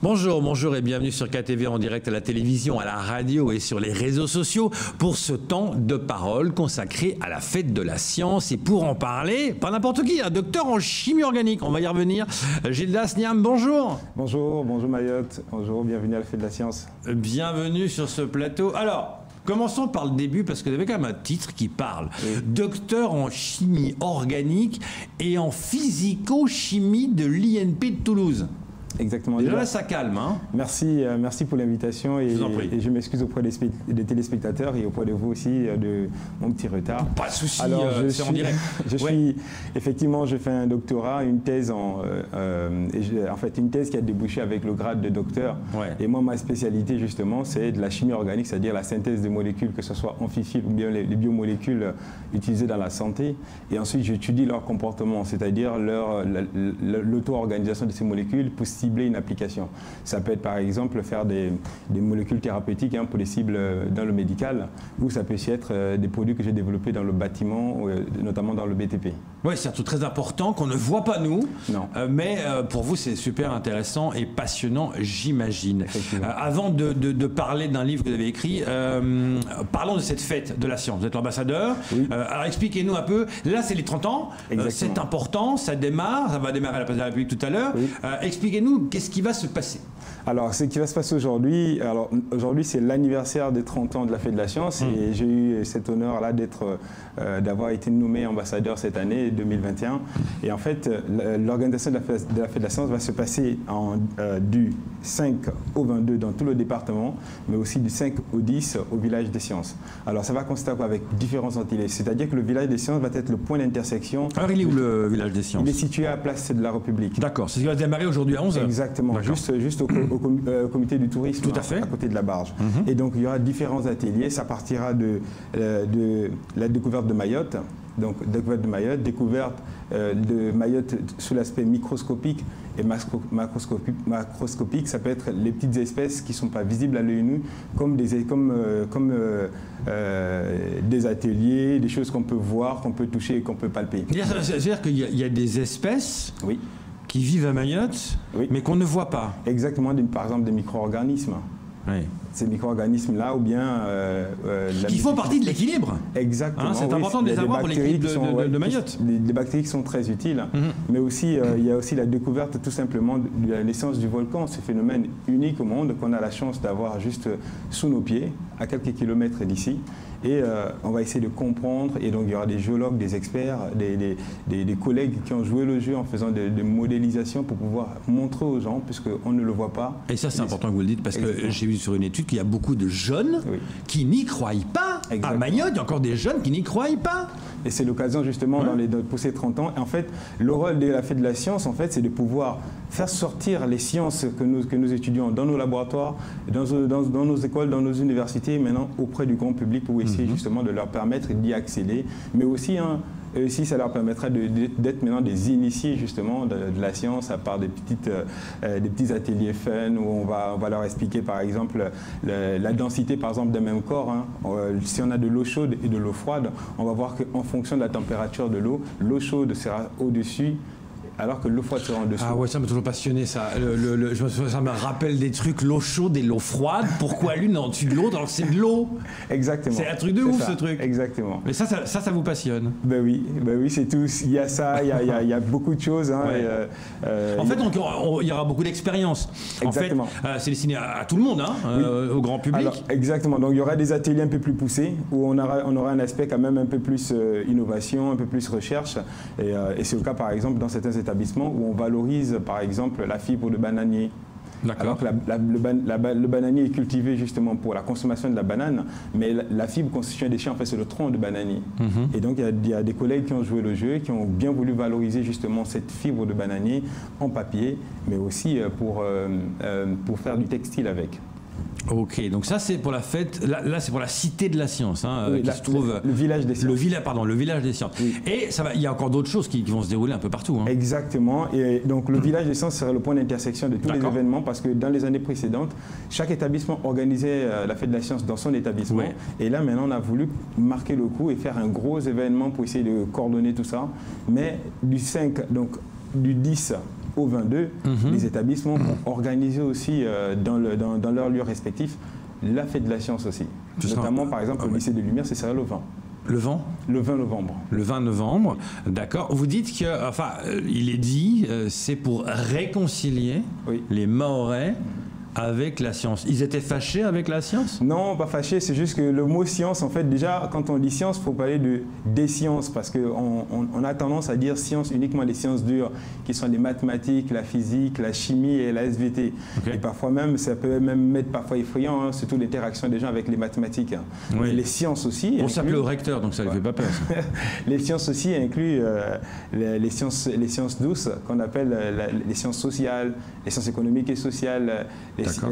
Bonjour, bonjour et bienvenue sur KTV en direct à la télévision, à la radio et sur les réseaux sociaux pour ce temps de parole consacré à la fête de la science. Et pour en parler, pas n'importe qui, un docteur en chimie organique. On va y revenir. Gildas Niam, bonjour. Bonjour, bonjour Mayotte. Bonjour, bienvenue à la fête de la science. Bienvenue sur ce plateau. Alors, commençons par le début parce que vous avez quand même un titre qui parle. Oui. Docteur en chimie organique et en physico-chimie de l'INP de Toulouse. Exactement. Déjà là, ça calme. Hein. Merci pour l'invitation et je m'excuse auprès des téléspectateurs et auprès de vous aussi de mon petit retard. Pas de souci, c'est en direct. Effectivement, je fais un doctorat, une thèse en fait une thèse qui a débouché avec le grade de docteur. Ouais. Et moi, ma spécialité justement, c'est de la chimie organique, c'est-à-dire la synthèse des molécules, que ce soit amphiphiles ou bien les biomolécules utilisées dans la santé. Et ensuite, j'étudie leur comportement, c'est-à-dire l'auto-organisation de ces molécules pour cibler une application. Ça peut être par exemple faire des molécules thérapeutiques pour des cibles dans le médical, ou ça peut aussi être des produits que j'ai développés dans le bâtiment, notamment dans le BTP. Oui, c'est un truc très important qu'on ne voit pas nous, mais pour vous c'est super intéressant et passionnant, j'imagine. Avant de parler d'un livre que vous avez écrit, parlons de cette fête de la science. Vous êtes l'ambassadeur, oui. Alors expliquez-nous un peu, là c'est les 30 ans, c'est important, ça démarre, ça va démarrer à la place de la République tout à l'heure. Oui. Expliquez-nous qu'est-ce qui va se passer. Alors, ce qui va se passer aujourd'hui, c'est l'anniversaire des 30 ans de la Fête de la Science et j'ai eu cet honneur-là d'avoir été nommé ambassadeur cette année 2021. Et en fait, l'organisation de la Fête de la Science va se passer du 5 au 22 dans tout le département, mais aussi du 5 au 10 au village des sciences. Alors, ça va consister avec différents entités. C'est-à-dire que le village des sciences va être le point d'intersection. Alors, il est où le village des sciences? Il est situé à la place de la République. D'accord, c'est ce qui va démarrer aujourd'hui à 11h. Exactement, juste au comité du tourisme, tout à fait. À côté de la barge. Et donc il y aura différents ateliers, ça partira de la découverte de Mayotte, donc découverte de Mayotte sous l'aspect microscopique et macroscopique, ça peut être les petites espèces qui ne sont pas visibles à l'œil nu, comme des ateliers, des choses qu'on peut voir, qu'on peut toucher et qu'on peut palper. C'est-à-dire qu'il y a des espèces qui vivent à Mayotte, mais qu'on ne voit pas. Exactement, par exemple des micro-organismes. Oui. Ces micro-organismes-là, ou bien... qui font partie de l'équilibre. Exactement. C'est important de les avoir pour l'équilibre de Mayotte. Les bactéries qui sont très utiles, mais aussi, il y a aussi la découverte tout simplement de la naissance du volcan, ce phénomène unique au monde qu'on a la chance d'avoir juste sous nos pieds, à quelques kilomètres d'ici. Et on va essayer de comprendre, et donc il y aura des géologues, des experts, des collègues qui ont joué le jeu en faisant des modélisations pour pouvoir montrer aux gens, puisqu'on ne le voit pas. Et ça c'est important que vous le dites, parce que j'ai vu sur une étude qu'il y a beaucoup de jeunes qui n'y croient pas. Exactement. À Mayotte, il y a encore des jeunes qui n'y croient pas. Et c'est l'occasion justement pour ces 30 ans. Et en fait, le rôle de la Fête de la Science, en fait, c'est de pouvoir faire sortir les sciences que nous étudions dans nos laboratoires, dans nos écoles, dans nos universités, maintenant auprès du grand public pour essayer justement de leur permettre d'y accéder, mais aussi ça leur permettra d'être maintenant des initiés justement de la science à part des petits ateliers fun où on va leur expliquer par exemple la densité par exemple d'un même corps. Si on a de l'eau chaude et de l'eau froide, on va voir qu'en fonction de la température de l'eau chaude sera au-dessus, alors que l'eau froide sera en dessous. Ah ouais, ça m'a toujours passionné ça. Ça me rappelle des trucs, l'eau chaude et l'eau froide. Pourquoi l'une en dessus de l'autre alors que c'est de l'eau? Exactement. C'est un truc de ouf ce truc. Exactement. Mais ça vous passionne? Ben oui, c'est tout. Il y a ça, il y a beaucoup de choses. En fait, il y aura beaucoup d'expériences. Exactement. En fait, c'est destiné à tout le monde, au grand public. Alors, exactement. Donc il y aura des ateliers un peu plus poussés où on aura un aspect quand même un peu plus innovation, un peu plus recherche. Et c'est le cas par exemple dans certains établissements où on valorise par exemple la fibre de bananier. Alors que le bananier est cultivé justement pour la consommation de la banane, mais la fibre constitue un déchet, en fait c'est le tronc de bananier. Et donc il y a des collègues qui ont joué le jeu, qui ont bien voulu valoriser justement cette fibre de bananier en papier, mais aussi pour faire du textile avec. Ok, donc ça c'est pour la fête, là c'est pour la cité de la science, qui se trouve... Le village des sciences. Le village des sciences. Oui. Et il y a encore d'autres choses qui vont se dérouler un peu partout. Exactement, et donc le village des sciences serait le point d'intersection de tous les événements, parce que dans les années précédentes, chaque établissement organisait la fête de la science dans son établissement, et là maintenant on a voulu marquer le coup et faire un gros événement pour essayer de coordonner tout ça, mais du 10 au 22, les établissements vont organiser aussi dans leurs lieux respectifs la fête de la science aussi. Notamment, par exemple, au lycée des Lumières, ce sera le 20. Le 20 ? Le 20 novembre. Le 20 novembre, d'accord. Vous dites que, enfin, il est dit, c'est pour réconcilier les Mahorais avec la science. Ils étaient fâchés avec la science? Non, pas fâchés, c'est juste que le mot science, en fait, déjà, quand on dit science, il faut parler des sciences, parce qu'on a tendance à dire science uniquement les sciences dures, qui sont les mathématiques, la physique, la chimie et la SVT. Et parfois même, ça peut même être parfois effrayant, hein, surtout l'interaction des gens avec les mathématiques. Mais les sciences aussi... On s'appelle au recteur, donc ça ne lui fait pas peur. Ça. Les sciences aussi incluent les sciences douces, qu'on appelle les sciences sociales, les sciences économiques et sociales,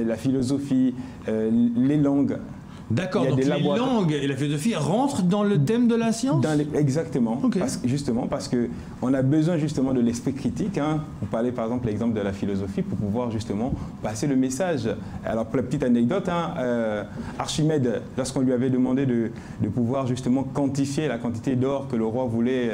la philosophie, les langues. D'accord, donc les langues et la philosophie rentrent dans le thème de la science? Exactement, justement parce qu'on a besoin justement de l'esprit critique. Hein. Vous parlez par exemple l'exemple de la philosophie pour pouvoir justement passer le message. Alors pour la petite anecdote, hein, Archimède, lorsqu'on lui avait demandé de pouvoir justement quantifier la quantité d'or que le roi voulait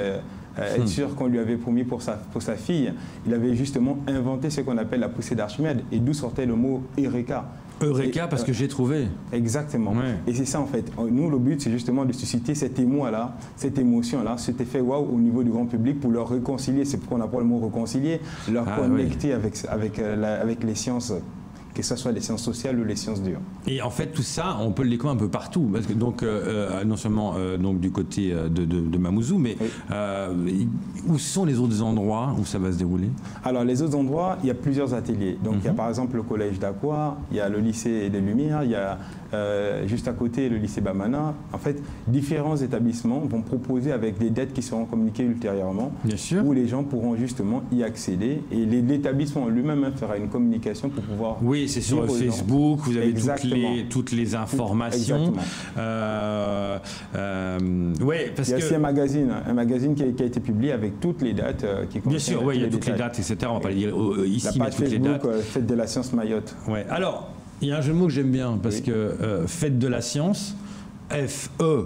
être sûr qu'on lui avait promis pour sa fille, il avait justement inventé ce qu'on appelle la poussée d'Archimède, et d'où sortait le mot Eureka. Eureka, parce que j'ai trouvé. Exactement. Et c'est ça en fait. Nous, le but, c'est justement de susciter cet émoi-là, cette émotion-là, cet effet waouh au niveau du grand public pour leur réconcilier. C'est pourquoi on appelle le mot réconcilier, leur connecter avec les sciences, que ce soit les sciences sociales ou les sciences dures. Et en fait, tout ça, on peut le découvrir un peu partout. Parce que, donc, non seulement donc, du côté de Mamoudzou, mais où sont les autres endroits où ça va se dérouler? Alors, les autres endroits, il y a plusieurs ateliers. Donc, il y a par exemple le collège d'Aqua, il y a le lycée des Lumières, il y a juste à côté le lycée Bamana. En fait, différents établissements vont proposer avec des dates qui seront communiquées ultérieurement, où les gens pourront justement y accéder. Et l'établissement lui-même fera une communication pour pouvoir... Oui, c'est sur Facebook, vous avez toutes les informations. Parce il y a aussi un magazine qui a été publié avec toutes les dates qui contiennent. Bien sûr, il y a toutes les dates, etc. On va pas les dire ici, mais toutes les dates. Fête de la science Mayotte. Alors, il y a un jeu de mots que j'aime bien, parce que Fête de la science, F-E,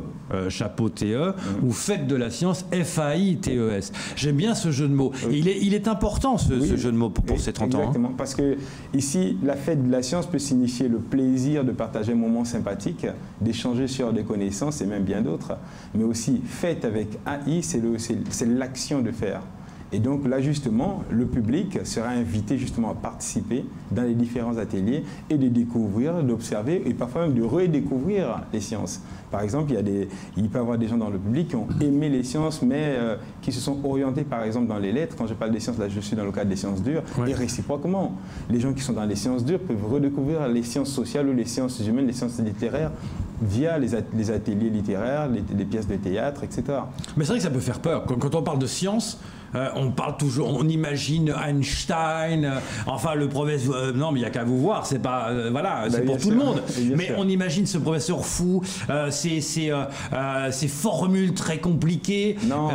chapeau T-E, ou Fête de la science, F-A-I-T-E-S. J'aime bien ce jeu de mots. Il est important, ce jeu de mots pour ces 30 ans. Exactement, parce que ici, la Fête de la science peut signifier le plaisir de partager un moment sympathique, d'échanger sur des connaissances et même bien d'autres, mais aussi Fête avec AI, c'est l'action de faire. Et donc là, justement, le public sera invité justement à participer dans les différents ateliers et de découvrir, d'observer et parfois même de redécouvrir les sciences. Par exemple, il peut y avoir des gens dans le public qui ont aimé les sciences, mais qui se sont orientés, par exemple, dans les lettres. Quand je parle des sciences, là, je suis dans le cadre des sciences dures. Et réciproquement, les gens qui sont dans les sciences dures peuvent redécouvrir les sciences sociales ou les sciences humaines, les sciences littéraires, via les ateliers littéraires, les pièces de théâtre, etc. Mais c'est vrai que ça peut faire peur. Quand on parle de science, on parle toujours, on imagine Einstein, enfin le professeur. Non, mais il n'y a qu'à vous voir, c'est pas, c'est pour tout le monde. Mais on imagine ce professeur fou, ces formules très compliquées. Non.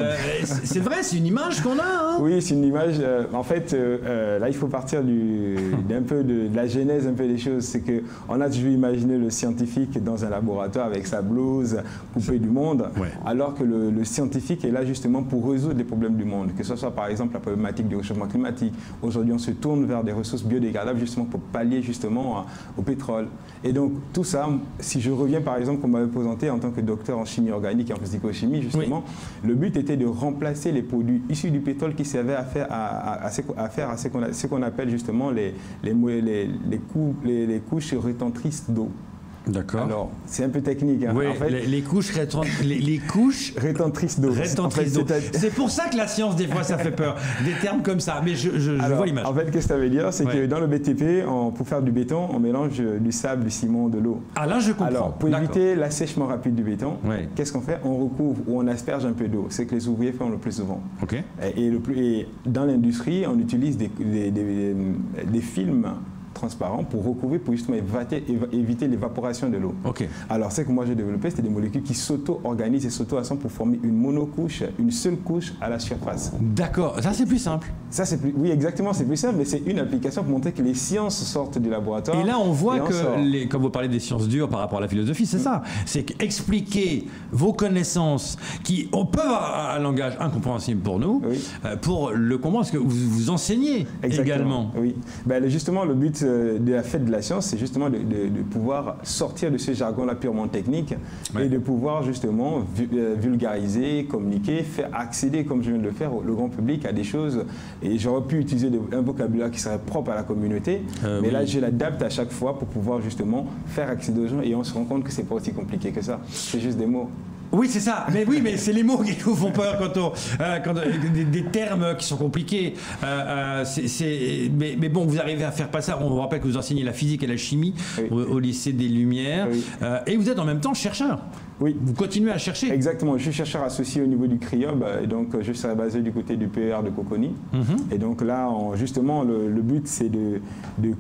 C'est vrai, c'est une image qu'on a. Hein. Oui, c'est une image. En fait, là, il faut partir d'un peu de la genèse un peu des choses. C'est que on a toujours imaginé le scientifique dans un laboratoire avec sa blouse coupée du monde, alors que le scientifique est là justement pour résoudre les problèmes du monde. Que ce soit par exemple la problématique du réchauffement climatique. Aujourd'hui, on se tourne vers des ressources biodégradables justement pour pallier justement au pétrole. Et donc tout ça, si je reviens par exemple qu'on m'avait présenté en tant que docteur en chimie organique et en physico-chimie justement, le but était de remplacer les produits issus du pétrole qui servaient à faire ce qu'on appelle justement les couches rétentrices d'eau. D'accord. Alors, c'est un peu technique. Hein. Oui, en fait, les couches rétentrices d'eau. C'est pour ça que la science, des fois, ça fait peur. Des termes comme ça. Mais je vois l'image. En fait, qu'est-ce que ça veut dire? C'est que dans le BTP, pour faire du béton, on mélange du sable, du ciment, de l'eau. Ah là, je comprends. Alors, pour éviter l'assèchement rapide du béton, qu'est-ce qu'on fait? On recouvre ou on asperge un peu d'eau. C'est que les ouvriers font le plus souvent. Et dans l'industrie, on utilise des films transparent pour recouvrir, pour justement éviter l'évaporation de l'eau. Okay. Alors, ce que moi j'ai développé, c'était des molécules qui s'auto-organisent et s'auto-assemblent pour former une monocouche, une seule couche à la surface. D'accord, ça c'est plus simple. Ça, c'est plus, oui, exactement, c'est plus simple, mais c'est une application pour montrer que les sciences sortent du laboratoire. Et là, on voit que, quand vous parlez des sciences dures par rapport à la philosophie, c'est ça. C'est expliquer vos connaissances qui peuvent avoir un langage incompréhensible pour nous, pour le comprendre, parce que vous enseignez également. Oui, ben, justement, le but de la fête de la science, c'est justement de pouvoir sortir de ce jargon-là purement technique et de pouvoir justement vulgariser, communiquer, faire accéder, comme je viens de le faire, le grand public à des choses. Et j'aurais pu utiliser un vocabulaire qui serait propre à la communauté, mais là, je l'adapte à chaque fois pour pouvoir justement faire accéder aux gens et on se rend compte que c'est pas aussi compliqué que ça. C'est juste des mots. Oui, c'est ça. Mais oui, mais c'est les mots qui nous font peur quand des termes qui sont compliqués. Mais bon, vous arrivez à faire passer ça. On vous rappelle que vous enseignez la physique et la chimie au lycée des Lumières. Et vous êtes en même temps chercheur. Oui. Vous continuez à chercher. Exactement. Je suis chercheur associé au niveau du CRIOB, et donc je serai basé du côté du PER de Coconi. Et donc là, justement, le but, c'est de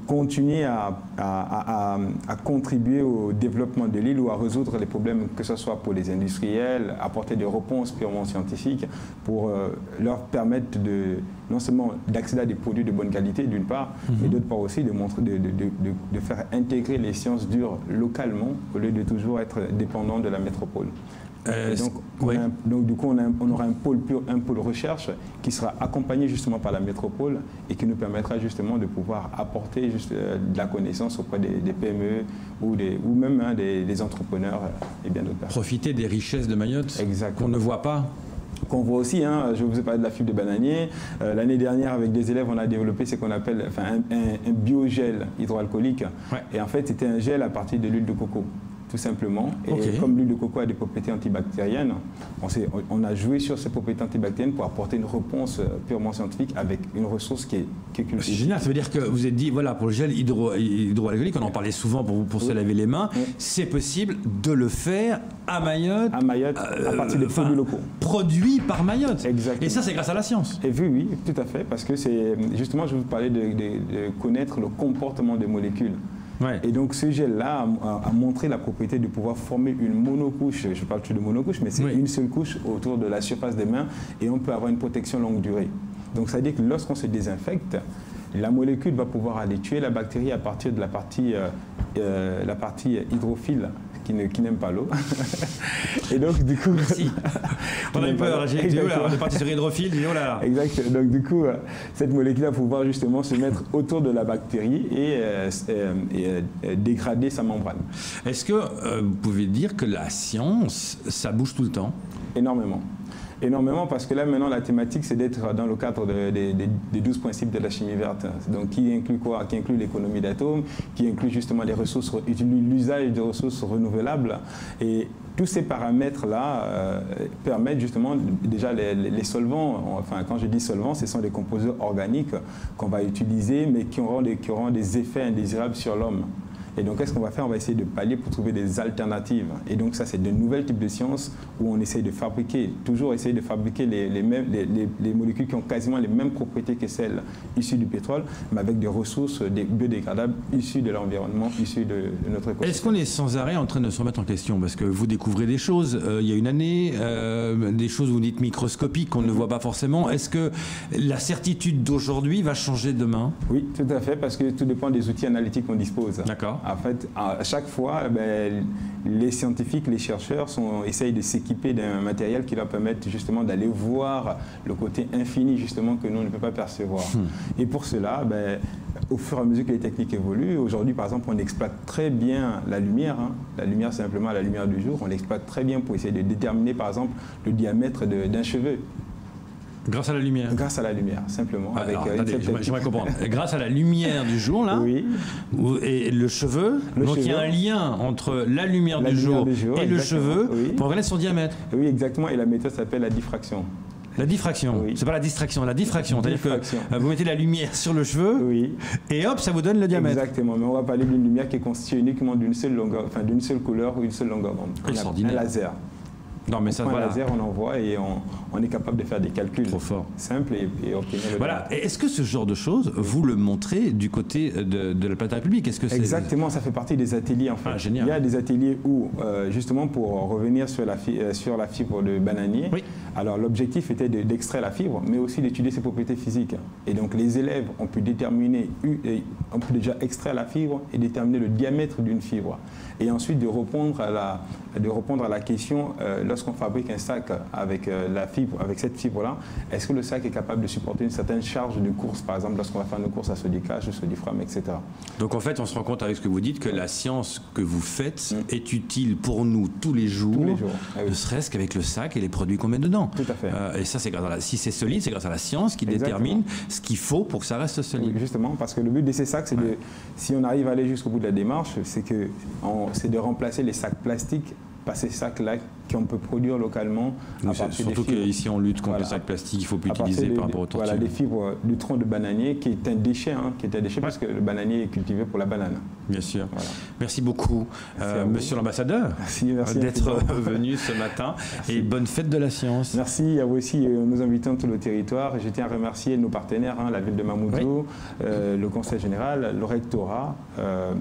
continuer à contribuer au développement de l'île ou à résoudre les problèmes, que ce soit pour les industriels, apporter des réponses purement scientifiques pour leur permettre non seulement d'accéder à des produits de bonne qualité, d'une part, mais d'autre part aussi de faire intégrer les sciences dures localement au lieu de toujours être dépendant de la métropole. Donc du coup, on aura un pôle recherche qui sera accompagné justement par la métropole et qui nous permettra justement de pouvoir apporter de la connaissance auprès des PME ou même des entrepreneurs et bien d'autres personnes. Profiter des richesses de Mayotte qu'on ne voit pas. Qu'on voit aussi, je vous ai parlé de la fibre de bananier. L'année dernière, avec des élèves, on a développé ce qu'on appelle un biogel hydroalcoolique. Et en fait, c'était un gel à partir de l'huile de coco, tout simplement. Et comme l'huile de coco a des propriétés antibactériennes, on a joué sur ces propriétés antibactériennes pour apporter une réponse purement scientifique avec une ressource qui est cultivée. C'est génial, ça veut dire que vous êtes dit, voilà, pour le gel hydroalcoolique, on en parlait souvent pour se laver les mains, c'est possible de le faire à Mayotte. À Mayotte, à partir des produits locaux. Produits par Mayotte. Exactement. Et ça, c'est grâce à la science. Et oui, tout à fait, parce que c'est justement, je vous parlais de connaître le comportement des molécules. Et donc ce gel-là a montré la propriété de pouvoir former une monocouche, je parle toujours de monocouche, mais c'est une seule couche autour de la surface des mains et on peut avoir une protection longue durée. Donc ça veut dire que lorsqu'on se désinfecte, la molécule va pouvoir aller tuer la bactérie à partir de la partie hydrophile qui n'aime pas l'eau. Et donc, du coup... Merci. On a eu peur. J'ai dit, on est parti sur hydrophile, oh là là. Exact. Donc, du coup, cette molécule va pouvoir justement se mettre autour de la bactérie et dégrader sa membrane. Est-ce que vous pouvez dire que la science, ça bouge tout le temps? Énormément. Énormément, parce que là, maintenant, la thématique, c'est d'être dans le cadre des 12 principes de la chimie verte. Donc, qui inclut quoi? Qui inclut l'économie d'atomes, qui inclut justement les ressources, l'usage de ressources renouvelables. Et tous ces paramètres-là permettent justement, déjà, les solvants, enfin, quand je dis solvants, ce sont des composés organiques qu'on va utiliser, mais qui auront des effets indésirables sur l'homme. Et donc, qu'est-ce qu'on va faire? On va essayer de pallier pour trouver des alternatives. Et donc, ça, c'est de nouvelles types de sciences où on essaye de fabriquer, toujours essayer de fabriquer les molécules qui ont quasiment les mêmes propriétés que celles issues du pétrole, mais avec des ressources biodégradables issues de l'environnement, issues de notre écosystème. Est-ce qu'on est sans arrêt en train de se remettre en question? Parce que vous découvrez des choses, il y a une année, des choses, vous dites microscopiques, qu'on ne voit pas forcément. Est-ce que la certitude d'aujourd'hui va changer demain? Oui, tout à fait, parce que tout dépend des outils analytiques qu'on dispose. D'accord. En fait, à chaque fois, les scientifiques, les chercheurs essayent de s'équiper d'un matériel qui leur permette justement d'aller voir le côté infini justement que nous ne peut pas percevoir. Et pour cela, au fur et à mesure que les techniques évoluent, aujourd'hui par exemple, on exploite très bien la lumière. La lumière, c'est simplement la lumière du jour. On l'exploite très bien pour essayer de déterminer par exemple le diamètre d'un cheveu. Grâce à la lumière? Grâce à la lumière, simplement. J'aimerais comprendre. Grâce à la lumière du jour, là, et le cheveu, il y a un lien entre la lumière du jour et le cheveu pour connaître son diamètre. Oui, exactement. Et la méthode s'appelle la diffraction. La diffraction, c'est pas la distraction, la diffraction. C'est-à-dire que vous mettez la lumière sur le cheveu et hop, ça vous donne le diamètre. Exactement, mais on va parler d'une lumière qui est constituée uniquement d'une seule longueur, enfin d'une seule couleur ou une seule longueur d'onde. Extraordinaire. Un laser. Non, mais ça, voilà. Laser, on envoie et on est capable de faire des calculs simples et obtenir le voilà. Et est-ce que ce genre de choses, vous le montrez du côté de la place de la République? Exactement, ça fait partie des ateliers en fait. Ah, génial. Il y a des ateliers où, justement pour revenir sur la fibre de bananier, alors l'objectif était d'extraire la fibre, mais aussi d'étudier ses propriétés physiques. Et donc les élèves ont pu déterminer, on peut déjà extraire la fibre et déterminer le diamètre d'une fibre. Et ensuite de répondre à la question, lorsqu'on fabrique un sac avec cette fibre-là, est-ce que le sac est capable de supporter une certaine charge de course, par exemple lorsqu'on va faire une course à Sodicage, Sodifram, etc. Donc en fait, on se rend compte avec ce que vous dites que la science que vous faites est utile pour nous tous les jours, ne serait-ce qu'avec le sac et les produits qu'on met dedans. Tout à fait. Et ça, c'est grâce à si c'est solide, c'est grâce à la science qui détermine ce qu'il faut pour que ça reste solide. Oui, justement, parce que le but de ces sacs, c'est si on arrive à aller jusqu'au bout de la démarche, c'est de remplacer les sacs plastiques par ces sacs-là qu'on peut produire localement. Surtout qu'ici, on lutte contre les sacs plastiques, il ne faut plus utiliser par rapport aux tortues. Voilà, des fibres du tronc de bananier, qui est un déchet, parce que le bananier est cultivé pour la banane. Bien sûr. Voilà. Merci beaucoup, monsieur l'ambassadeur, d'être venu ce matin. Merci. Et bonne fête de la science. Merci à vous aussi, nous invitons tout le territoire. Je tiens à remercier nos partenaires, la ville de Mamoudzou, le conseil général, le rectorat,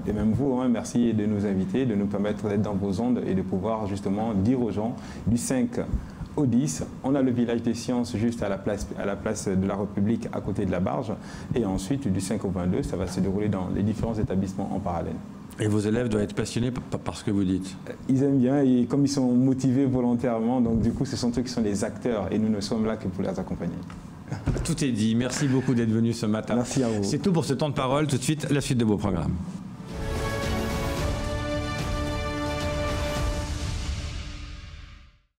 et même vous. Merci de nous inviter, de nous permettre d'être dans vos ondes et de pouvoir justement dire aux gens du 5 au 10, on a le village des sciences juste à la place de la République à côté de la barge, et ensuite du 5 au 22, ça va se dérouler dans les différents établissements en parallèle. Et vos élèves doivent être passionnés par ce que vous dites? Ils aiment bien, et comme ils sont motivés volontairement, donc du coup ce sont eux qui sont les acteurs et nous ne sommes là que pour les accompagner. Tout est dit, merci beaucoup d'être venu ce matin. Merci à vous. C'est tout pour ce temps de parole, tout de suite la suite de vos programmes.